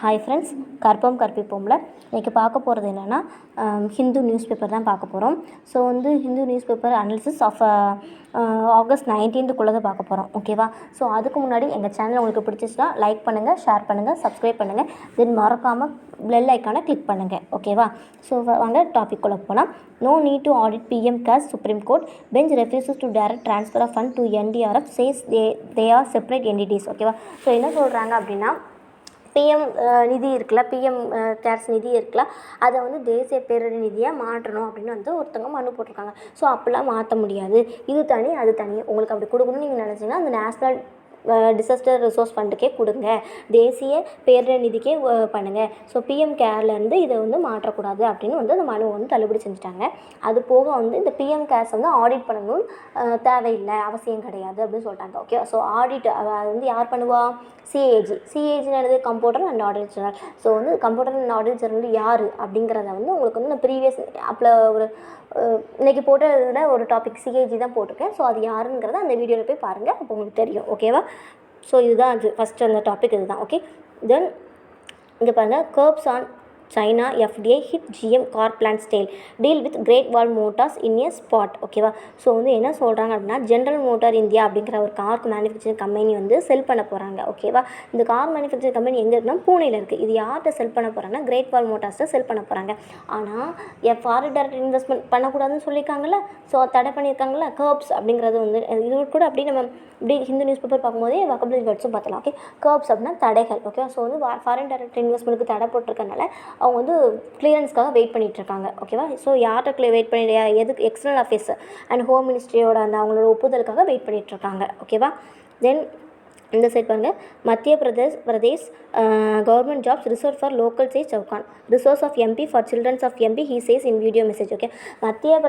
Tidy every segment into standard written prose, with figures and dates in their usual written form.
Hi friends, கற்போம் கற்பிப்போம்ல இன்றைக்கி பார்க்க போகிறது என்னென்னா ஹிந்து நியூஸ் பேப்பர் தான் பார்க்க போகிறோம். So Hindu newspaper analysis of August 19க்குள்ளே தான் பார்க்க போகிறோம். ஓகேவா? ஸோ அதுக்கு முன்னாடி எங்கள் சேனல் உங்களுக்கு பிடிச்சிச்சுன்னா லைக் பண்ணுங்கள், ஷேர் பண்ணுங்கள், சப்ஸ்கிரைப் பண்ணுங்கள், தென் மறக்காமல் பெல் ஐக்கானை கிளிக் பண்ணுங்கள். ஓகேவா? ஸோ வாங்க டாபிக்குள்ளே போனால். No need to audit PM cares, supreme court bench refuses to direct transfer of fund to NDRF, says they are separate entities. ஓகேவா? ஸோ என்ன சொல்கிறாங்க அப்படின்னா, பிஎம் நிதி இருக்குல்ல, பிஎம் கேர்ஸ் நிதி இருக்குல்ல, அதை தேசிய பேரிடர் நிதியாக மாற்றணும் அப்படின்னு ஒருத்தவங்க மனு போட்டிருக்காங்க. ஸோ அப்படிலாம் மாற்ற முடியாது, இது தனி அது தனி, உங்களுக்கு அப்படி கொடுக்கணும்னு நீங்கள் நினச்சிங்கன்னா அந்த நேஷ்னல் டிசாஸ்டர் ரிசோர்ஸ் ஃபண்டுக்கே கொடுங்க, தேசிய பேரிடர் நிதிக்கே பண்ணுங்கள். ஸோ பிஎம் கேர்லேருந்து இதை மாற்றக்கூடாது அப்படின்னு அந்த மனு தள்ளுபடி செஞ்சுட்டாங்க. அது போக இந்த பிஎம் கேர்ஸ் ஆடிட் பண்ணணும்னு தேவையில்லை, அவசியம் கிடையாது அப்படின்னு சொல்லிட்டாங்க. ஓகே, ஸோ ஆடிட் யார் பண்ணுவா? சிஏஜினது computer and audit general. So computer and audit general யார் அப்படிங்கிறத உங்களுக்கு நான் ப்ரீவியஸ் அப்போ ஒரு இன்றைக்கி போட்ட இதில் ஒரு டாபிக் சிஏஜி தான் போட்டிருக்கேன். ஸோ அது யாருங்கிறத அந்த வீடியோவில் போய் பாருங்கள், அப்போ உங்களுக்கு தெரியும். ஓகேவா? ஸோ இதுதான் அது ஃபஸ்ட்டு அந்த டாபிக் இதுதான். ஓகே, தென் இங்கே பாருங்கள், curbs on China FDA hit GM car plants tail, deal with Great Wall Motors in a spot. ஓகேவா? ஸோ என்ன சொல்கிறாங்க அப்படின்னா, ஜென்ரல் மோட்டார் இந்தியா அப்படிங்கிற ஒரு கார் மேனுஃபேக்சரிங் கம்பெனி செல் பண்ண போகிறாங்க. ஓகேவா? இந்த கார் மேனுஃபேக்சரிங் கம்பெனி எங்கே இருக்குன்னா பூனேயில் இருக்குது. இது யார்கிட்ட செல் பண்ண போகிறாங்கன்னா கிரேட் வால் மோட்டார்ஸை செல் பண்ண போகிறாங்க. ஆனால் ஃபாரின் டைரக்ட் இன்வெஸ்ட்மெண்ட் பண்ணக்கூடாதுன்னு சொல்லியிருக்காங்கல்ல, ஸோ தடை பண்ணியிருக்காங்கல்ல. கர்ப்ஸ் அப்படிங்கிறது இது கூட அப்படி நம்ம இப்படி ஹிந்து நியூஸ் பேப்பர் பார்க்கும்போதே வக்கபிள் வேர்ட்ஸும் பார்த்தலாம். ஓகே, கர்ப்ஸ் அப்படின்னா தடைகள். ஓகே, ஸோ ஃபாரின் டைரக்ட் இன்வெஸ்ட்மெண்ட்டுக்கு தடை போட்டிருக்கனால அவங்க கிளியரன்ஸ்க்காக வெயிட் பண்ணிகிட்ருக்காங்க. ஓகேவா? ஸோ யார்கிட்ட வெயிட் பண்ணி எதுக்கு எக்ஸ்டர்னல் அஃபேர்ஸ் அண்ட் ஹோம் மினிஸ்ட்ரியோட அவங்களோட ஒப்புதலுக்காக வெயிட் பண்ணிகிட்ருக்காங்க. ஓகேவா? தென் இந்த சைட் பாருங்கள், Madhya Pradesh government jobs reserve for local says Chouhan, resource of MP for children's of MP he says in video message. Okay, Madhya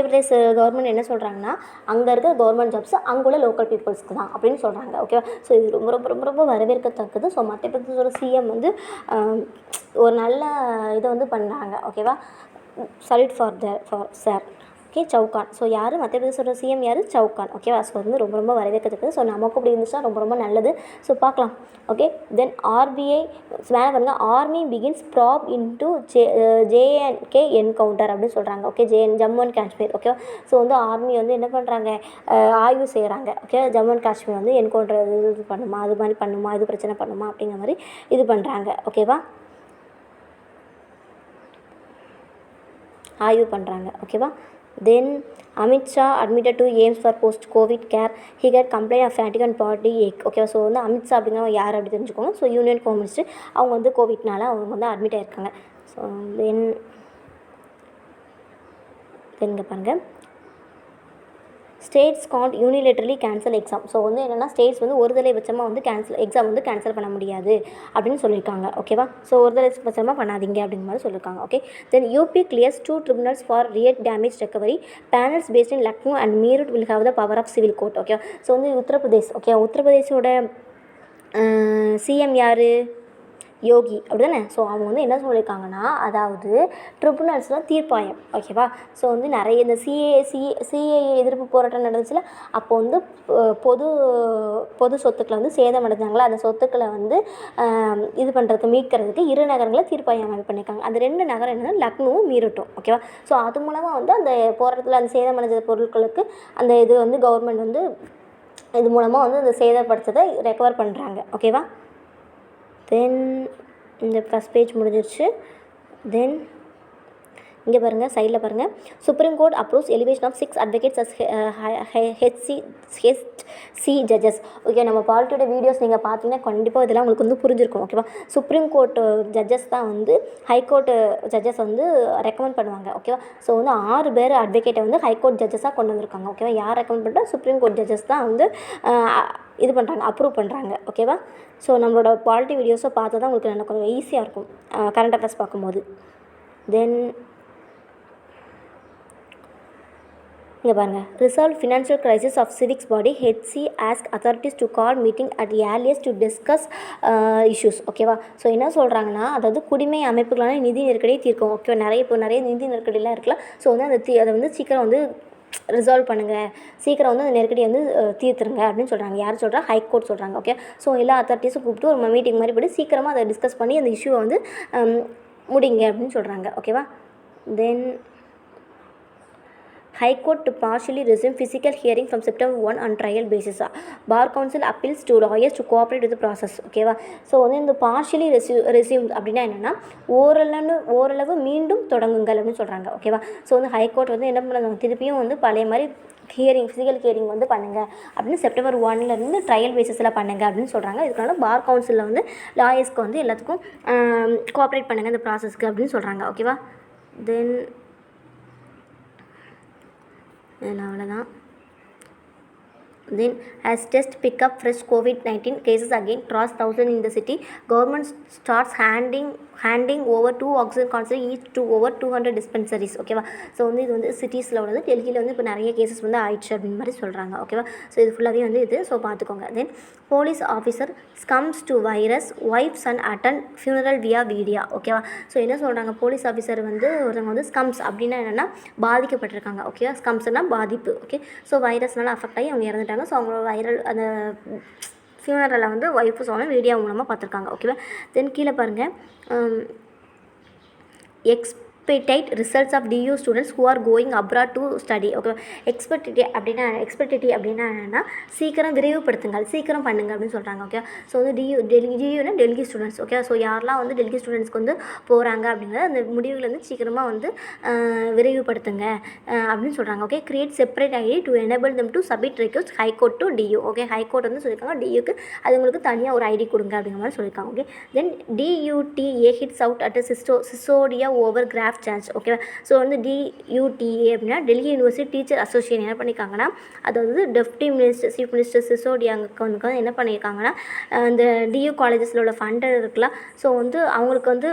Pradesh government என்ன சொல்கிறாங்கன்னா, அங்கே இருக்க கவர்மெண்ட் ஜாப்ஸ் அங்குள்ள லோக்கல் பீப்புள்ஸ்க்கு தான் அப்படின்னு சொல்கிறாங்க. ஓகேவா? ஸோ இது ரொம்ப ரொம்ப ரொம்ப ரொம்ப வரவேற்கத்தக்கது. ஸோ மத்திய பிரதேசோட சிஎம் ஒரு நல்ல இதை பண்ணாங்க. ஓகேவா? Salute for sir. Okay, Chouhan. So யார் மத்திய பிரதேசோட சிஎம் யார்? சவுகான். ஓகேவா? ஸோ ரொம்ப ரொம்ப வரவேற்கத்தக்கது. ஸோ நமக்கு அப்படி இருந்துச்சுன்னா ரொம்ப ரொம்ப நல்லது. ஸோ பார்க்கலாம். ஓகே, தென் ஆர்பிஐ மேலே பாருங்கள், army begins probe into J and K encounter அப்படின்னு சொல்கிறாங்க. Okay, Jammu and Kashmir. ஓகேவா? ஸோ ஆர்மி என்ன பண்ணுறாங்க, ஆய்வு செய்கிறாங்க. Okay, Jammu and Kashmir encounter இது பண்ணுமா, அது மாதிரி பண்ணுமா, இது பிரச்சனை பண்ணுமா அப்படிங்கிற மாதிரி இது பண்ணுறாங்க. ஓகேவா? ஆய்வு பண்ணுறாங்க. ஓகேவா? Then Amit Shah admitted to AIIMS for post-COVID care. He got complaint of fatigue and body ache. Okay, so Amit Shah அப்படிங்கிற யார் அப்படி தெரிஞ்சுக்கோங்க. ஸோ யூனியன் ஹோம் மினிஸ்டர், அவங்க கோவிட்னால அவங்க அட்மிட் ஆகிருக்காங்க. ஸோ இங்கே பாருங்கள், states can't unilaterally cancel exam. So என்னென்னா states ஒரு தலைபட்சமாக எக்ஸாம் கேன்சல் பண்ண முடியாது அப்படின்னு சொல்லியிருக்காங்க. ஓகேவா? ஸோ ஒரு தலைபட்சமாக பண்ணாதீங்க அப்படிங்கிற மாதிரி சொல்லியிருக்காங்க. Okay, then UP clears 2 tribunals for riot damage recovery. Panels based in Lucknow and Meerut will have the power of civil court. Okay, so Uttar Pradesh. Okay, உத்தரப்பிரதேஷோட சிஎம் யார்? யோகி, அப்படி தானே? ஸோ அவங்க என்ன சொல்லியிருக்காங்கன்னா, அதாவது ட்ரிபுனல்ஸ்லாம் தீர்ப்பாயம். ஓகேவா? ஸோ நிறைய இந்த சிஏ எதிர்ப்பு போராட்டம் நடந்துச்சுல, அப்போ பொது சொத்துக்களை சேதம் அடைஞ்சாங்களா, அந்த சொத்துக்களை இது பண்ணுறதுக்கு மீட்கிறதுக்கு 2 நகரங்களை தீர்ப்பாயம் அமைப்பு பண்ணியிருக்காங்க. அந்த 2 நகரம் என்னென்னா லக்னோவும் மீரட்டும். ஓகேவா? ஸோ அது மூலமாக அந்த போராட்டத்தில் அந்த சேதமடைஞ்ச பொருட்களுக்கு அந்த இது கவர்மெண்ட் இது மூலமாக அந்த சேதப்படுத்ததை ரெக்கவர் பண்ணுறாங்க. ஓகேவா? தென் இந்த ஃபஸ்ட் பேஜ் முடிஞ்சிருச்சு. தென் இங்கே பாருங்கள், சைடில் பாருங்கள், supreme court approves elevation of 6 advocates as HC judges. Okay, நம்ம பாலிட்டியோட வீடியோஸ் நீங்கள் பார்த்தீங்கன்னா கண்டிப்பாக இதெல்லாம் உங்களுக்கு புரிஞ்சிருக்கும். ஓகேவா? சுப்ரீம் கோர்ட் ஜட்ஜஸ் தான் ஹைகோர்ட் ஜட்ஜஸ் ரெக்கமெண்ட் பண்ணுவாங்க. ஓகேவா? ஸோ 6 பேர் அட்வொகேட்டை ஹைகோர்ட் ஜட்ஜஸாக கொண்டு வந்திருக்காங்க. ஓகேவா? யார் ரெக்கமெண்ட் பண்ணுறா? சுப்ரீம் கோர்ட் ஜட்ஜஸ் தான் இது பண்ணுறாங்க, அப்ரூவ் பண்ணுறாங்க. ஓகேவா? ஸோ நம்மளோட பாலிட்டி வீடியோஸை பார்த்தா தான் உங்களுக்கு எனக்கு கொஞ்சம் ஈஸியாக இருக்கும் கரண்ட் அஃபேர்ஸ் பார்க்கும்போது. தென் இங்கே பாருங்கள், resolve financial crisis of civics body, HC ask authorities to call meeting at earliest to discuss issues. ஓகேவா? ஸோ என்ன சொல்கிறாங்கன்னா, அதாவது குடிமை அமைப்புகளான நிதி நெருக்கடியை தீர்க்கும். ஓகே, நிறைய நிதி நெருக்கடிலாம் இருக்கலாம். ஸோ அதை சீக்கிரம் ரிசால்வ் பண்ணுங்கள், சீக்கிரம் வந்து அந்த நெருக்கடியை வந்து தீர்த்துருங்க அப்படின்னு சொல்கிறாங்க. யார் சொல்கிறா? ஹைகோர்ட் சொல்கிறாங்க. ஓகே, ஸோ எல்லா அத்தாரிட்டிஸும் கூப்பிட்டு ஒரு மீட்டிங் மாதிரி போய்ட்டு சீக்கிரமாக அதை டிஸ்கஸ் பண்ணி அந்த இஷ்யூவை வந்து முடிங்க அப்படின்னு சொல்கிறாங்க. ஓகேவா? தென் High Court to partially resume physical hearing from September 1 on trial basis. Bar Council appeals to lawyers to cooperate with the process. ஓகேவா? ஸோ வந்து இந்த பார்ஷியலி ரெசியூம் அப்படின்னா என்னென்னா ஓரளவு மீண்டும் தொடங்குங்கள் அப்படின்னு சொல்கிறாங்க. ஓகேவா? ஸோ வந்து ஹைகோர்ட் வந்து என்ன பண்ணுறாங்க, திருப்பியும் வந்து பழைய மாதிரி ஃபிசிக்கல் ஹியரிங் வந்து பண்ணுங்கள் அப்படின்னு September 1 ட்ரையல் பேசிஸில் பண்ணுங்கள் அப்படின்னு சொல்கிறாங்க. இதுக்கான பார் கவுன்சிலில் வந்து லாயர்ஸ்க்கு வந்து எல்லாத்துக்கும் கோஆப்ரேட் பண்ணுங்கள் இந்த ப்ராசஸ்க்கு அப்படின்னு சொல்கிறாங்க. ஓகேவா? தென் அவ்வளோதான். Then as tests pick up fresh COVID-19 cases again cross 1,000 in the city, government starts handing over 2 oxygen concentrator each to over 200 dispensaries. ஓகேவா? ஸோ வந்து இது வந்து சிட்டிஸில் உள்ளது. டெல்லியில் வந்து இப்போ நிறைய கேசஸ் வந்து ஆயிடுச்சு அப்படின்னு மாதிரி சொல்கிறாங்க. ஓகேவா? ஸோ இது ஃபுல்லாகவே வந்து இது. ஸோ பார்த்துக்கோங்க. Then police officer succumbs to virus wife son attend funeral via video. ஓகேவா? ஸோ என்ன சொல்கிறாங்க, போலீஸ் ஆஃபீஸர் வந்து ஒருத்தவங்க வந்து ஸ்கம்ஸ் அப்படின்னா என்னென்னா பாதிக்கப்பட்டிருக்காங்க. ஓகேவா? ஸ்கம்ஸ்னால் பாதிப்பு. ஓகே, ஸோ வைரஸ்னால அஃபெக்ட் ஆகி அவங்க இறந்துட்டாங்க. ஸோ அவங்களோட வைரல் அந்த ஃபியூனரலை வந்து ஒய்ஃபு சொன்னால் வீடியோ மூலமாக பார்த்துருக்காங்க. ஓகேவா? தென் கீழே பாருங்கள், expedite results of DU students who are going abroad to study. Okay, expedite அப்படின்னா என்னென்னா சீக்கிரம் விரைவுபடுத்துங்கள், சீக்கிரம் பண்ணுங்கள் அப்படின்னு சொல்கிறாங்க. ஓகே, ஸோ வந்து tuna Delhi students. Okay, so யாரெல்லாம் வந்து டெல்லி ஸ்டூடெண்ட்ஸ்க்கு வந்து போகிறாங்க அப்படிங்கிறது அந்த முடிவுகளை வந்து சீக்கிரமாக வந்து விரைவுபடுத்துங்க அப்படின்னு சொல்கிறாங்க. Okay, create separate ID to enable them to submit request high court to DU. Okay, high court வந்து சொல்லியிருக்காங்க டியூக்கு அது உங்களுக்கு தனியாக ஒரு ஐடி கொடுங்க அப்படிங்கிற மாதிரி சொல்லியிருக்காங்க. Okay, then DUTA hits out at Sisodia over graph charge. ஓகேவா? ஸோ வந்து DUTA அப்படின்னா டெல்லி யூனிவர்சிட்டி டீச்சர் அசோசியேஷன் என்ன பண்ணியிருக்காங்கன்னா, அதாவது டெப்டி மினிஸ்டர் சீஃப் மினிஸ்டர் சிசோடியாவுக்கு வந்து என்ன பண்ணியிருக்காங்கன்னா, இந்த DU காலேஜஸில் உள்ள ஃபண்டர் இருக்கலாம், ஸோ வந்து அவங்களுக்கு வந்து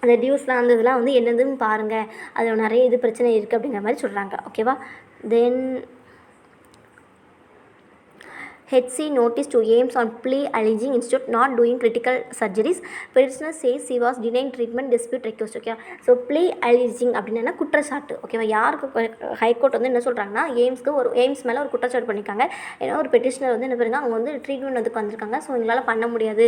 அந்த டியூஸ்லாம் அந்த இதெல்லாம் வந்து என்னதுன்னு பாருங்கள், அதில் நிறைய இது பிரச்சனை இருக்குது அப்படிங்கிற மாதிரி சொல்கிறாங்க. ஓகேவா? தென் HC notice to AIIMS on plea alleging institute not doing critical surgeries. Petitioner says he was denied treatment dispute request. Okay, so plea alleging அப்படின்னா குற்றச்சாட்டு. ஓகேவா? யாருக்கு ஹைகோர்ட் வந்து என்ன சொல்கிறாங்கன்னா, எய்ம்ஸ் மேலே ஒரு குற்றச்சாட்டு பண்ணியிருக்காங்க. ஏன்னா ஒரு பெட்டிஷனர் வந்து என்ன பண்ணுறாங்க, அவங்க வந்து ட்ரீட்மெண்ட் வந்து வந்திருக்காங்க, ஸோ எங்களால் பண்ண முடியாது,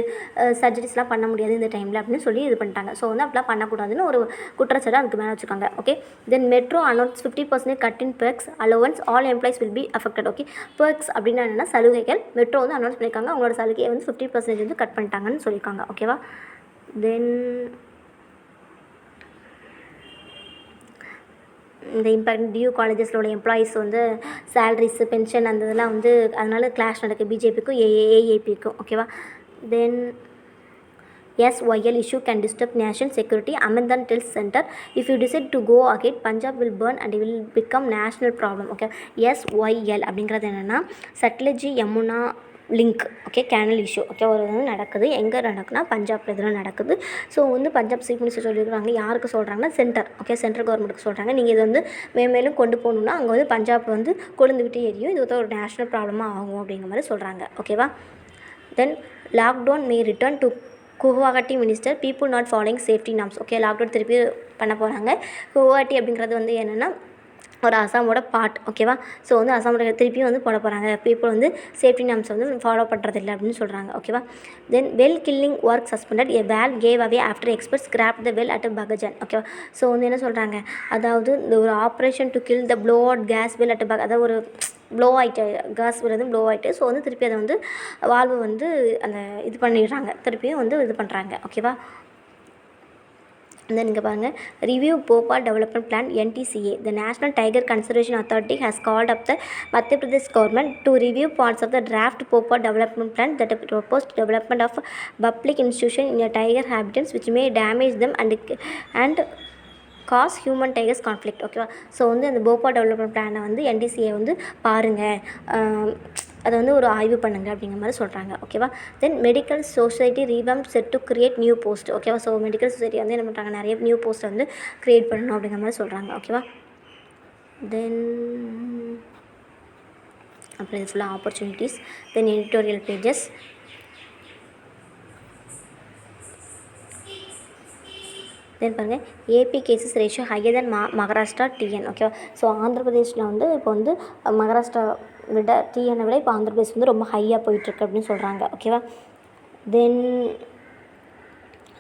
சர்ஜரிஸ்லாம் பண்ண முடியாது இந்த டைமில் அப்படின்னு சொல்லி இது பண்ணிட்டாங்க. ஸோ வந்து அப்படிலாம் பண்ணக்கூடாதுன்னு ஒரு குற்றச்சாட்டு அதுக்கு மேலே வச்சுருக்காங்க. Okay, then metro announce 50% cut in perks allowance all employees will be affected. Okay, perks அப்படின்னா என்னென்னா சலுகை. மெட்ரோ வந்து அனௌன்ஸ் பண்ணியிருக்காங்க, அவங்களோட சலுகையை வந்து 50% வந்து கட் பண்ணிட்டாங்கன்னு சொல்லியிருக்காங்க. ஓகேவா? தென் இந்த இம்பாக்ட் டியூ காலேஜஸோட எம்ப்ளாயீஸ் வந்து சேலரிஸு பென்ஷன் அந்த இதெல்லாம் வந்து அதனால் கிளாஷ் நடக்குது பிஜேபிக்கும் ஏஏஏபிக்கும். ஓகேவா? தென் SYL issue can disturb national security. Amandhan tells center, if you decide to go ahead, Punjab will burn and it will become national problem. Okay, SYL அப்படிங்கிறது என்னென்னா Sutlej Yamuna link. Okay, canal issue. Okay, ஒரு இது நடக்குது. எங்கே நடக்குதுன்னா பஞ்சாப் இதில் நடக்குது. So வந்து பஞ்சாப் சீஃப் மினிஸ்டர் சொல்லியிருக்காங்க, யாருக்கு சொல்கிறாங்கன்னா சென்டர். ஓகே, சென்ட்ரல் கவர்மெண்ட்டுக்கு சொல்கிறாங்க, நீங்கள் இது வந்து மேலும் கொண்டு போகணுன்னா அங்கே வந்து பஞ்சாப் வந்து கொழுந்துவிட்டு எரியும், இது வந்து ஒரு நேஷ்னல் ப்ராப்ளமாக ஆகும் அப்படிங்கிற மாதிரி சொல்கிறாங்க. ஓகேவா? Then lockdown may return to Guwahati minister people not following safety norms. Okay, lockdown திருப்பி பண்ண போகிறாங்க. குவஹாட்டி அப்படிங்கிறது வந்து என்னென்னா ஒரு அசாமோட பார்ட். ஓகேவா? ஸோ வந்து அசாமோட திருப்பியும் வந்து போட போகிறாங்க. பீப்புள் வந்து சேஃப்டி நார்ம்ஸ் வந்து ஃபாலோ பண்ணுறதில்லை அப்படின்னு சொல்கிறாங்க. ஓகேவா? Then well killing work suspended, a well cave away after experts scrap the well at Baghjan. ஓகேவா? ஸோ வந்து என்ன சொல்கிறாங்க, அதாவது இந்த ஒரு operation to kill the blowout gas well at அதாவது ஒரு ப்ளோ ஆகிட்டு கேஸ் வந்து ப்ளோ ஆகிட்டு, ஸோ வந்து திருப்பி அதை வந்து வால்வு வந்து அந்த இது பண்ணிடுறாங்க, திருப்பியும் வந்து இது பண்ணுறாங்க. ஓகேவா? தென் இங்கே பாருங்கள், review Bhopal development plan NTCA. The National Tiger Conservation Authority has called up the Madhya Pradesh government to review parts of the draft Bhopal development plan that proposed development of public institution in a tiger habitats which may damage them and causes human tigers conflict. ஓகேவா? So வந்து அந்த Bhopal development பிளானை வந்து NTCA வந்து பாருங்கள், அதை வந்து ஒரு ஆய்வு பண்ணுங்கள் அப்படிங்கிற மாதிரி சொல்கிறாங்க. ஓகேவா? தென் medical society ரீவாம் set to create new post. ஓகேவா? ஸோ மெடிக்கல் சொசைட்டி வந்து என்ன பண்ணுறாங்க, நிறைய நியூ போஸ்ட்டை வந்து க்ரியேட் பண்ணணும் அப்படிங்கிற மாதிரி சொல்கிறாங்க. ஓகேவா? தென் அப்புறம் இது ஃபுல்லாக ஆப்பர்ச்சுனிட்டிஸ். தென் எடிட்டோரியல் பேஜஸ். தென் பாருங்கள் ஏபி கேசஸ் ரேஷியோ ஹையர் தென் மகாராஷ்டிரா டிஎன். ஓகேவா. ஸோ ஆந்திர பிரதேஷில் வந்து இப்போ வந்து மகாராஷ்டிரா விட டிஎனை விட இப்போ ஆந்திர பிரதேஷ் வந்து ரொம்ப ஹையாக போயிட்டுருக்கு அப்படின்னு சொல்கிறாங்க. ஓகேவா. தென்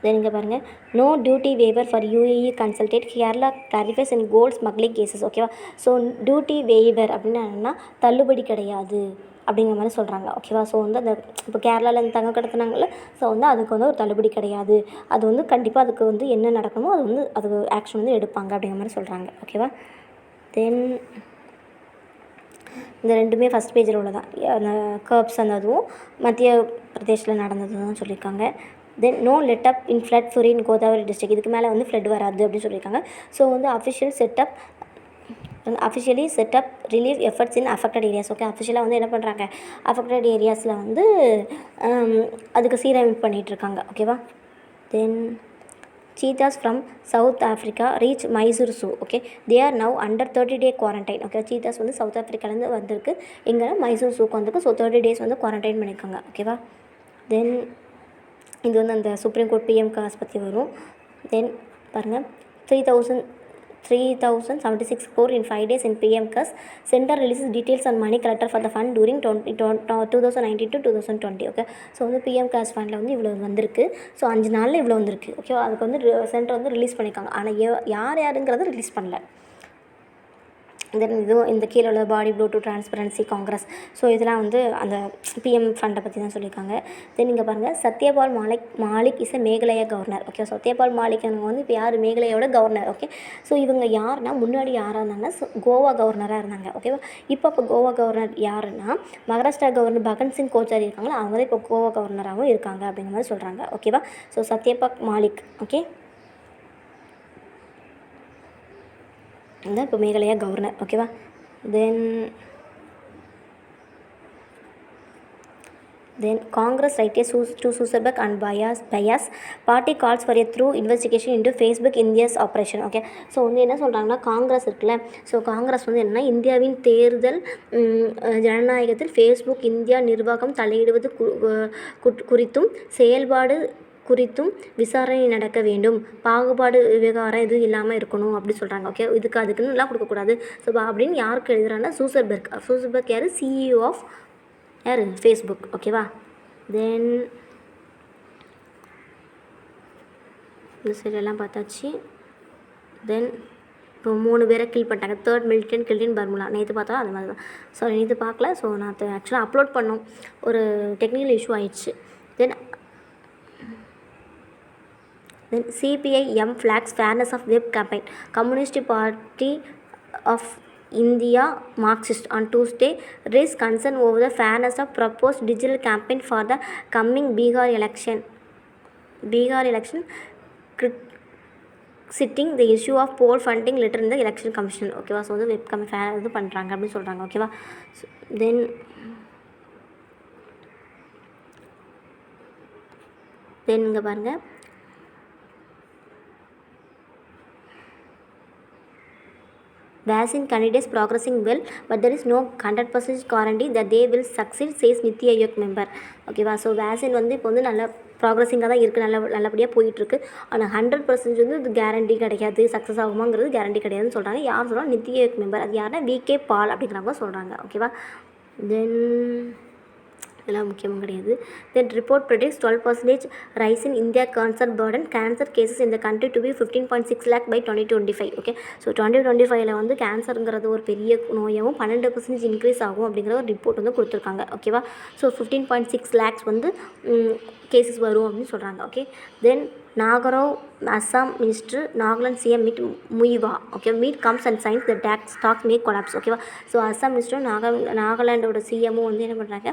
இங்கே பாருங்கள் no duty waiver for UAE consulate Kerala clarifies in gold smuggling cases. ஓகேவா. ஸோ டியூட்டி வேவர் அப்படின்னா என்னென்னா தள்ளுபடி கிடையாது அப்படிங்கிற மாதிரி சொல்கிறாங்க. ஓகேவா. ஸோ வந்து அந்த இப்போ கேரளாவில் இந்த தங்கம் கடத்தினாங்கல்ல, ஸோ வந்து அதுக்கு வந்து ஒரு தள்ளுபடி கிடையாது. அது வந்து கண்டிப்பாக அதுக்கு வந்து என்ன நடக்கணுமோ அது வந்து அதுக்கு ஆக்ஷன் வந்து எடுப்பாங்க அப்படிங்கிற மாதிரி சொல்கிறாங்க. ஓகேவா. தென் இந்த ரெண்டுமே ஃபஸ்ட் பேஜில் உள்ளதான் அந்த கர்ப்ஸ் அந்த அதுவும் மத்திய பிரதேஷில் நடந்ததுன்னு சொல்லியிருக்காங்க. தென் நோ லெட் அப் இன் ஃப்ளட் ஃபுரி இன் கோதாவரி டிஸ்ட்ரிக்ட். இதுக்கு மேலே வந்து ஃப்ளட் வராது அப்படின்னு சொல்லியிருக்காங்க. ஸோ வந்து அஃபிஷியலி செட்டப் ரிலீஃப் எஃபர்ட்ஸ் இன் அஃபெக்டட் ஏரியாஸ். ஓகே. அஃபிஷியலாக வந்து என்ன பண்ணுறாங்க, அஃபெக்டட் ஏரியாஸில் வந்து அதுக்கு சீரமைப்பு பண்ணிகிட்ருக்காங்க. ஓகேவா. Then cheetahs from South Africa reach Mysore zoo. Okay. They are now under 30-day quarantine. Okay. Cheetahs வந்து சவுத் ஆஃப்ரிக்காலேருந்து வந்திருக்கு, எங்கன்னா மைசூர் ஸூக்கு வந்திருக்கு. ஸோ 30 days வந்து குவாரண்டைன் பண்ணியிருக்காங்க. ஓகேவா. தென் இது வந்து அந்த சுப்ரீம் கோர்ட் பிஎம் காஸ் பற்றி வரும். தென் பாருங்கள் 3,076 crore in 5 days in PM CAS. Center releases details on money collected for the fund during 2019 to 2020. Okay. So வந்து பிஎம் காஸ் ஃபண்டில் வந்து இவ்வளோ வந்திருக்கு. ஸோ 5 நாளில் இவ்வளோ வந்திருக்கு. ஓகேவா. அதுக்கு வந்து சென்டர் வந்து ரிலீஸ் பண்ணியிருக்காங்க. ஆனால் யாருங்கிறத ரிலீஸ் பண்ணல. தென் இதுவும் இந்த கீழே உள்ள பாடி blue to transparency Congress. So இதெல்லாம் வந்து அந்த பிஎம் ஃபண்டை பற்றி தான் சொல்லியிருக்காங்க. தென் இங்கே பாருங்கள் Satyapal Malik is Meghalaya governor. Okay. Satyapal Malik அவங்க வந்து இப்போ யார் மேகலையோட கவர்னர். ஓகே. ஸோ இவங்க யாருன்னா முன்னாடி யாராக இருந்தாங்கன்னா கோவா கவர்னராக இருந்தாங்க. ஓகேவா. இப்போ கோவா கவர்னர் யாருன்னா மகாராஷ்டிரா கவர்னர் பகன் சிங் கோச்சாரி இருக்காங்களா, அவங்க தான் இப்போ கோவா கவர்னராகவும் இருக்காங்க அப்படிங்கிற மாதிரி சொல்கிறாங்க. ஓகேவா. ஸோ சத்யபால் மாலிக். ஓகே. இதுதான் இப்போ மேகலயா கவர்னர். ஓகேவா. Then Congress writes to Zuckerberg and bias party calls for thorough investigation into Facebook India's operation. Okay. So வந்து என்ன சொல்கிறாங்கன்னா காங்கிரஸ் இருக்குல்ல, ஸோ காங்கிரஸ் வந்து என்னென்னா இந்தியாவின் தேர்தல் ஜனநாயகத்தில் ஃபேஸ்புக் இந்தியா நிர்வாகம் தலையிடுவது குறித்தும் செயல்பாடு குறித்தும் விசாரணை நடக்க வேண்டும். பாகுபாடு விவகாரம் எதுவும் இல்லாமல் இருக்கணும் அப்படி சொல்கிறாங்க. ஓகே. அதுக்குன்னு எல்லாம் கொடுக்கக்கூடாது. ஸோ அப்படின்னு யாருக்கு எழுதுறாங்கன்னா சூசர்பர்க் யார், CEO ஆஃப் யார், ஃபேஸ்புக். ஓகேவா. தென் இந்த சைடெல்லாம் பார்த்தாச்சு. தென் இப்போ 3 பேரை கில் பண்ணிட்டாங்க. 3rd மிலிட்டன்ட் கில்ட் இன் பர்முலா. நேற்று பார்த்தா அது மாதிரி தான். ஸோ நேற்று பார்க்கல. ஸோ நான் ஆக்சுவலாக அப்லோட் பண்ணோம், ஒரு டெக்னிக்கல் இஷ்யூ ஆயிடுச்சு. தென் CPIM flags fairness of web campaign. Communist Party of India Marxist on Tuesday raised concern over the fairness of proposed digital campaign for the coming Bihar election, citing the issue of poll funding letter in the election commission. ஓகேவா. So வந்து web campaign fair இது பண்ணுறாங்க அப்படின்னு சொல்கிறாங்க. ஓகேவா. Then இங்கே பாருங்கள் vaccine candidates progressing well, but there is no 100% guarantee that they will succeed, says NITI Aayog member. ஓகேவா. ஸோ வேக்சின் வந்து இப்போ வந்து நல்லா ப்ராக்ரஸிங்காக தான் இருக்குது, நல்லபடியாக போயிட்டுருக்கு. ஆனால் 100% வந்து இது கேரண்டி கிடையாது, சக்ஸஸ் ஆகுமாங்கிறது கேரண்டி கிடையாதுன்னு சொல்கிறாங்க. யார் சொல்கிறாங்க, நித்தி ஆயோக் மெம்பர். அது யாருன்னா VK பால் அப்படிங்கிறவங்க சொல்கிறாங்க. ஓகேவா. தென் இதெல்லாம் முக்கியமாக கிடையாது. Then report predicts 12% rise in India cancer burden, cancer cases இந்த country to be 15.6 lakh by 2025. Okay. So 2025 வந்து கேன்சருங்கிறது ஒரு பெரிய நோயாகவும் 12% இன்க்ரீஸ் ஆகும் அப்படிங்கிற ஒரு ரிப்போர்ட் வந்து கொடுத்துருக்காங்க. ஓகேவா. ஸோ 15.6 lakhs வந்து கேசஸ் வரும் அப்படின்னு சொல்கிறாங்க. ஓகே. தென் நாகராவ் Assam minister, Nagaland CM meet Muivah. Okay. Meet comes and signs the stock make collapse. ஓகேவா. ஸோ அஸ்ஸாம் மினிஸ்டரும் நாகாலாண்டோட CMமும் வந்து என்ன பண்ணுறாங்க,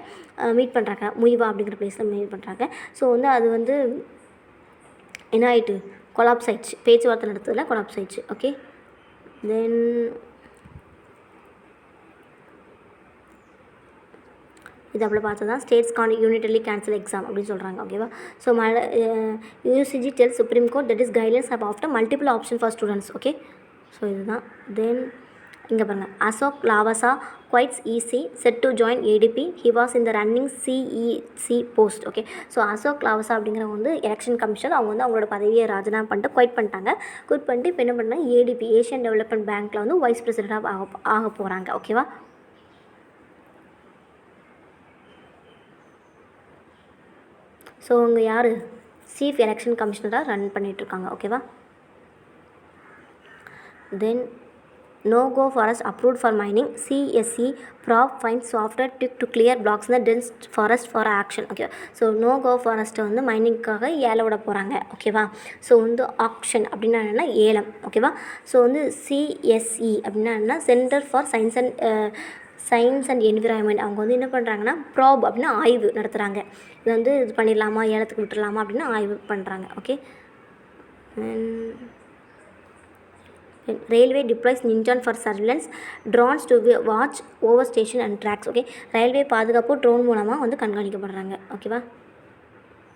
மீட் பண்ணுறாங்க முய்வா அப்படிங்கிற பிளேஸில் மீட் பண்ணுறாங்க. ஸோ வந்து அது வந்து என்ன ஆகிட்டு, கொலாப்ஸ் ஆயிடுச்சு, பேச்சுவார்த்தை நடத்துறதுல கொலாப்ஸ் ஆயிடுச்சு. ஓகே. தென் இது அவ்வளோ பார்த்தா தான் ஸ்டேட்ஸ் யூனிட்டர்லி கேன்சல் எக்ஸாம் அப்படின்னு சொல்கிறாங்க. ஓகேவா. So UCG tell supreme court that is guidelines have after multiple option for students. Okay. So இதுதான். தென் இங்கே பாருங்கள், Ashok Lavasa quits EC set to join ADP. He was in the running CEC post. Okay, so Ashok Lavasa அப்படிங்கிறவங்க வந்து election commission, அவங்க வந்து அவங்களோட பதவியை ராஜினாமா பண்ணிட்டு குவைட் பண்ணிட்டாங்க. குவைட் பண்ணிட்டு இப்போ என்ன பண்ணாங்க, ஏடிபி ஏஷியன் டெவலப்மெண்ட் பேங்க்கில் வந்து வைஸ் பிரசிடெண்ட்டாக ஆக போகிறாங்க. ஓகேவா. ஸோ அவங்க யார், சீஃப் எலெக்ஷன் கமிஷனராக ரன் பண்ணிகிட்ருக்காங்க. ஓகேவா. தென் no go forest approved for mining. CSE prop finds software trick to clear blocks in the dense forest for action. Okay, so no go forest வந்து மைனிங்காக ஏல விட போகிறாங்க. ஓகேவா. ஸோ வந்து ஆக்ஷன் அப்படின்னா என்னென்னா ஏலம். ஓகேவா. ஸோ வந்து CSE அப்படின்னா என்ன, centre for science and environment. அவங்க வந்து என்ன பண்ணுறாங்கன்னா ப்ராப் அப்படின்னா ஆய்வு நடத்துகிறாங்க. இது வந்து இது பண்ணிடலாமா, ஏலத்துக்கு விட்டுடலாமா அப்படின்னு ஆய்வு பண்ணுறாங்க. Okay. Railway deploys Ninjan for surveillance drones to watch over station and tracks. Okay, railway பாதுகாப்பு ட்ரோன் மூலமாக வந்து கண்காணிக்கப்படுறாங்க. ஓகேவா.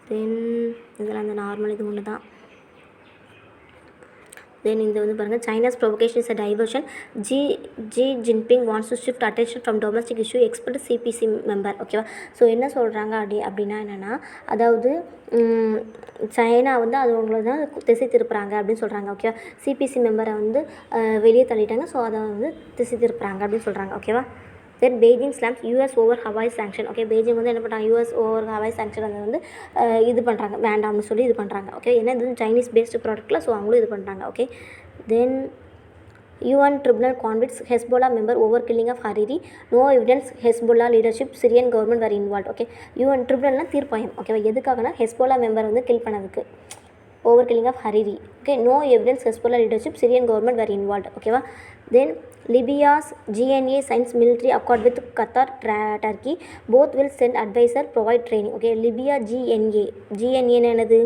தென் இதில் அந்த நார்மல் இது ஒன்று தான். தென் இந்த வந்து பாருங்கள், China's provocation is a diversion. Xi Jinping wants to shift attention from domestic issue expert CPC member. ஓகேவா. ஸோ என்ன சொல்கிறாங்க அப்படின்னா என்னென்னா, அதாவது சைனா வந்து அது அவங்கள தான் திசை திருப்புறாங்க அப்படின்னு சொல்கிறாங்க. ஓகேவா. சிபிசி மெம்பரை வந்து வெளியே தள்ளிட்டாங்க. ஸோ அதை வந்து திசை திருப்புறாங்க அப்படின்னு சொல்கிறாங்க. ஓகேவா. Then Beijing slams US over Huawei sanction. Okay, Beijing வந்து என்ன பண்ணுறாங்க, யூஎஸ் ஓவர் ஹவாய் சாங்ஷன் அதை வந்து இது பண்ணுறாங்க, வேண்டாம்னு சொல்லி இது பண்ணுறாங்க. ஓகே, ஏன்னா இது வந்து சைனீஸ் பேஸ்டு ப்ராடக்ட்டில், ஸோ அவங்களும் இது பண்ணுறாங்க. Okay. Then UN tribunal convicts Hezbollah member over killing of Hariri. No evidence Hezbollah leadership Syrian government were involved. Okay, UN tribunalனா தீர்ப்பாயம். ஓகேவா. எதுக்காகனா ஹெஸ்போலா மெம்பர் வந்து கில் பண்ணதுக்கு, over killing of Hariri. Okay, no evidence Hezbollah leadership Syrian government were involve. ஓகேவா. Then Libya's GNA signs military accord with Qatar Turkey both will send adviser provide training. Okay, Libya GNA என்னது,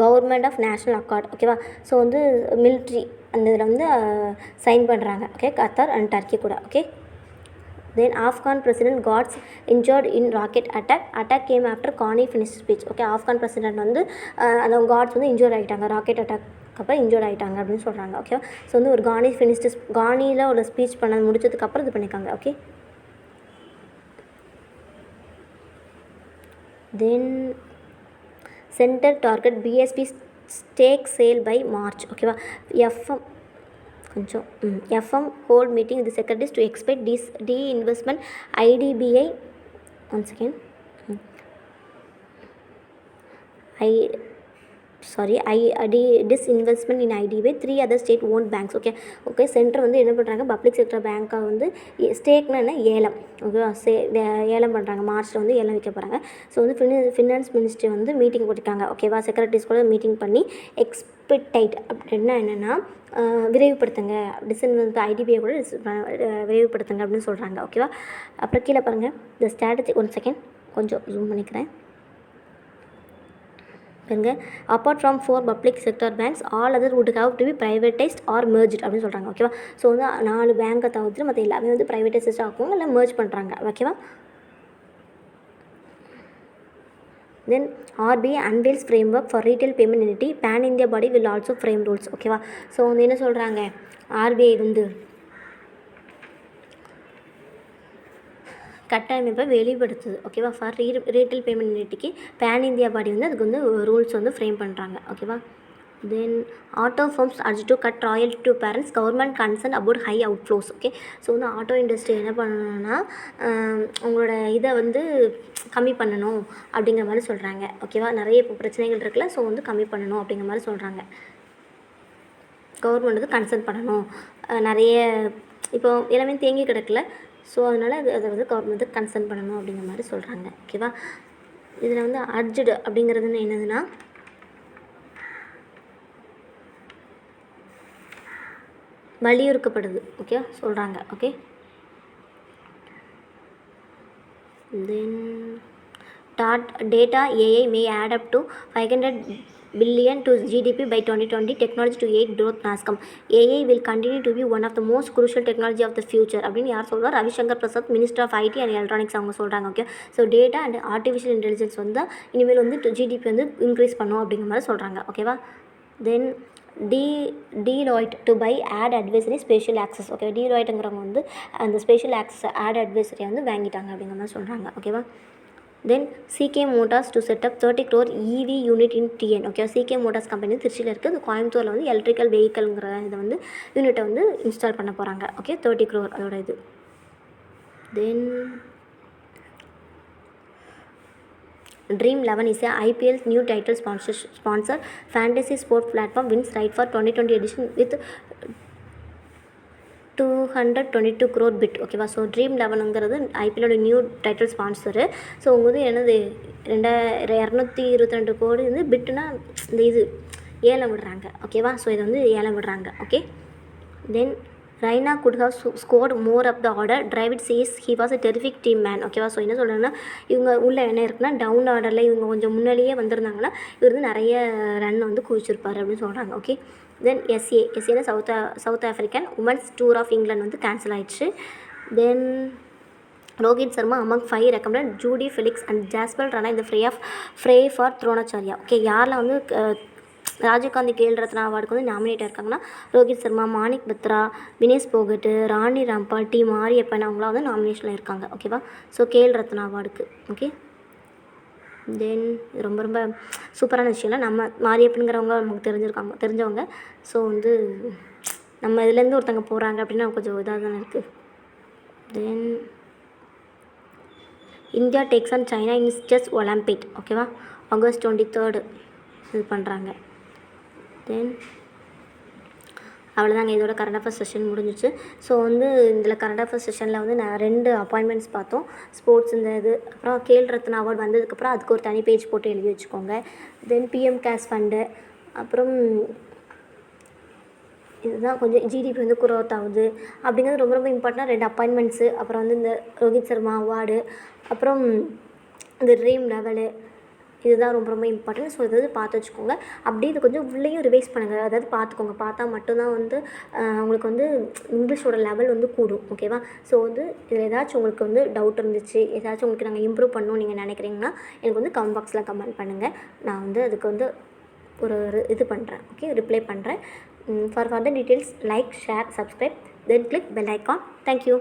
government of national accord. ஓகேவா. So வந்து military அந்த இதில் வந்து sign பண்ணுறாங்க. Okay, Qatar and Turkey கூட. Okay. Then Afghan president God's injured in rocket attack came after Ghani finish speech. Okay, Afghan president வந்து அந்த காட்ஸ் வந்து இன்ஜோர்ட் ஆகிட்டாங்க, ராக்கெட் அட்டாக் அப்புறம் இன்ஜோர்ட் ஆகிட்டாங்க அப்படின்னு சொல்கிறாங்க. ஓகேவா. ஸோ வந்து ஒரு கானியில் ஒரு ஸ்பீச் பண்ண முடிச்சதுக்கப்புறம் இது பண்ணியிருக்காங்க. Okay. Then centre target BSP stake sale by March. ஓகேவா. FM hold meeting with the secretaries to expect de-investment IDBI. Once again, disinvestment in IDBI 3 other state owned banks. Okay centre வந்து என்ன பண்ணுறாங்க, public sector பேங்க்கை வந்து ஸ்டேக்னா என்ன, ஏலம். ஓகேவா. ஏலம் பண்ணுறாங்க, மார்ச்சில் வந்து ஏலம் வைக்க போகிறாங்க. ஸோ வந்து ஃபினான்ஸ் மினிஸ்ட்ரி வந்து மீட்டிங் போட்டிருக்காங்க. ஓகேவா. செக்ரட்டரிஸ் கூட மீட்டிங் பண்ணி எக்ஸ்பெக்டைட் அப்படின்னா என்னென்னா விரைவுபடுத்துங்க, டிஸ்இன்வெஸ்ட் ஐடிபிஐ கூட விரைவுபடுத்துங்க அப்படின்னு சொல்கிறாங்க. ஓகேவா. அப்புறம் கீழே பாருங்கள், இந்த ஸ்ட்ராட்டஜி. ஒன் செகண்ட் கொஞ்சம் ஜூம் பண்ணிக்கிறேன். பாருங்க, apart from 4 public sector banks all other would have to be privatised or merged அப்படின்னு சொல்கிறாங்க. ஓகேவா. ஸோ வந்து 4 பேங்க்கை தவிர்த்து மற்ற எல்லாமே வந்து ப்ரைவேட்டைஸ்ட் ஆக்குவாங்க, இல்லை மெர்ஜ் பண்ணுறாங்க. ஓகேவா. தென் RBI unveils framework for retail payment entity. pan India body will also frame rules. ஓகேவா. ஸோ வந்து என்ன சொல்கிறாங்க, RBI வந்து கட்டமைப்பை வெளிப்படுத்துது. ஓகேவா. ஃபார் ரீட்டைல் பேமெண்ட் யூனிட்டிக்கு பேன் இந்தியா பாடி வந்து அதுக்கு வந்து ரூல்ஸ் வந்து ஃப்ரேம் பண்ணுறாங்க. ஓகேவா. Then auto firms urge to cut royalty to parents government concern about high outflows. Okay. So வந்து ஆட்டோ இண்டஸ்ட்ரி என்ன பண்ணணும்னா உங்களோட இதை வந்து கம்மி பண்ணணும் அப்படிங்கிற மாதிரி சொல்கிறாங்க. ஓகேவா. நிறைய இப்போ பிரச்சனைகள் இருக்குல்ல, ஸோ வந்து கம்மி பண்ணணும் அப்படிங்கிற மாதிரி சொல்கிறாங்க. கவர்மெண்ட் வந்து கன்சர்ன் பண்ணணும், நிறைய இப்போ எல்லாமே தேங்கி கிடக்கல, ஸோ அதனால் அதை வந்து கவர்மெண்ட் கன்சர்ன் பண்ணணும் அப்படிங்கிற மாதிரி சொல்கிறாங்க. ஓகேவா. இதில் வந்து அர்ஜ்டு அப்படிங்கிறது என்னதுன்னா வலியுறுத்தப்படுது. ஓகே சொல்கிறாங்க. Okay. Then data AI may add up to 500 billion to GDP by 2020. Technology to aid growth NASCOM. AI will continue to be one of the most crucial technology of the future அப்படின்னு யார் சொல்கிறார், Ravishankar Prasad, minister of IT and electronics அவங்க சொல்கிறாங்க. Okay. So data and artificial intelligence வந்து இனிமேல் வந்து GDP வந்து increase பண்ணும் அப்படிங்கிற மாதிரி சொல்கிறாங்க. ஓகேவா. Then Deloitte to buy ad advisory special access. Okay, Deloitteங்கிறவங்க வந்து அந்த ஸ்பெஷல் ஆக்சஸ் ஆட் அட்வைசரியை வந்து வாங்கிட்டாங்க அப்படிங்கிற மாதிரி சொல்கிறாங்க. ஓகேவா. தென் CK Motors to set up 30 crore EV unit in TN. Okay, CK Motors company திருச்சியில் இருக்குது. அது கோயம்புத்தூரில் வந்து எலக்ட்ரிக்கல் வெஹிக்கல்ங்கிற இதை வந்து யூனிட்டை வந்து இன்ஸ்டால் பண்ண போகிறாங்க. ஓகே, 30 crore அதோட இது. தென் Dream11 is a IPL's new title sponsor. Fantasy sport platform wins right for 2020 edition with 222 crore bid. ஓகேவா. ஸோ Dream11ங்கிறது ஐபிஎலோட நியூ டைட்டில் ஸ்பான்சரு. ஸோ அவங்க வந்து என்னது 222 கோடி வந்து பிட்டுனா இந்த இது ஏலம் விடுறாங்க. ஓகேவா. ஸோ இதை வந்து ஏலம் விடுறாங்க. Okay. Then Raina could have scored more up the order. Dravid says he was a terrific team man. ஓகேவா. ஸோ என்ன சொல்கிறேன்னா, இவங்க உள்ள என்ன இருக்குன்னா, டவுன் ஆர்டரில் இவங்க கொஞ்சம் முன்னாடியே வந்திருந்தாங்கன்னா இவர் வந்து நிறைய ரன் வந்து குவிச்சிருப்பார் அப்படின்னு சொல்கிறாங்க. ஓகே. தென் எஸ்ஏனா south African women's tour of England வந்து கேன்சல் ஆயிடுச்சு. Then Rohit Sharma among 5 recommended Jude Felix and Jaspal Rana இந்த ஃப்ரே ஃபார் த்ரோணாச்சாரியா. ஓகே, யாரில் வந்து ராஜீவ்காந்தி கேல் ரத்னா அவார்டுக்கு வந்து நாமினேட் ஆயிருக்காங்கன்னா ரோஹித் சர்மா, மாணிக் பத்ரா, வினேஷ் போகட்டு, ராணி ராம்பால், டி மாரியப்பன் அவங்களாம் வந்து நாமினேஷனில் இருக்காங்க. ஓகேவா. ஸோ கேல் ரத்னா அவார்டுக்கு. ஓகே. தென் ரொம்ப ரொம்ப சூப்பரான விஷயம்ல, நம்ம மாரியப்பனுங்கிறவங்க நமக்கு தெரிஞ்சவங்க. ஸோ வந்து நம்ம இதுலேருந்து ஒருத்தங்க போகிறாங்க அப்படின்னா கொஞ்சம் இதாக தானே இருக்குது. Then India takes on China in chess Olympic. ஓகேவா. ஆகஸ்ட் 23 இது பண்ணுறாங்க. தென் அவ்வளோதாங்க, இதோட கரண்ட் அஃபேர்ஸ் செஷன் முடிஞ்சிச்சு. ஸோ வந்து இதில் கரண்ட் அஃபேர்ஸ் செஷனில் வந்து நான் 2 அப்பாயின்மெண்ட்ஸ் பார்த்தோம். ஸ்போர்ட்ஸ் இந்த இது, அப்புறம் கேல் ரத்னா அவார்டு வந்ததுக்கப்புறம் அதுக்கு ஒரு தனி பேஜ் போட்டு எழுதி வச்சுக்கோங்க. தென் PM கேஸ் ஃபண்டு, அப்புறம் இதுதான் கொஞ்சம் ஜிடிபி வந்து குரோத் ஆகுது அப்படிங்கிறது ரொம்ப ரொம்ப இம்பார்ட்டண்டாக 2 அப்பாயின்மெண்ட்ஸு. அப்புறம் வந்து இந்த ரோஹித் சர்மா அவார்டு, அப்புறம் இந்த Dream11 இதுதான் ரொம்ப ரொம்ப இம்பார்ட்டன்ட். ஸோ இது வந்து பார்த்து வச்சுக்கோங்க. அப்படியே இது கொஞ்சம் உள்ளேயும் ரிவைஸ் பண்ணுங்கள். அதாவது பார்த்துக்கோங்க. பார்த்தா மட்டும்தான் வந்து உங்களுக்கு வந்து இங்கிலீஷோட லெவல் வந்து கூடும். ஓகேவா. ஸோ வந்து இதில் ஏதாச்சும் உங்களுக்கு வந்து டவுட் இருந்துச்சு, ஏதாச்சும் உங்களுக்கு நாங்கள் இம்ப்ரூவ் பண்ணணும்னு நீங்கள் நினைக்கிறீங்கன்னா எனக்கு வந்து கமெண்ட் பாக்ஸில் கமெண்ட் பண்ணுங்கள். நான் வந்து அதுக்கு வந்து ஒரு இது பண்ணுறேன். ஓகே, ரிப்ளை பண்ணுறேன். For further details like, share, subscribe, then click bell icon. Thank you.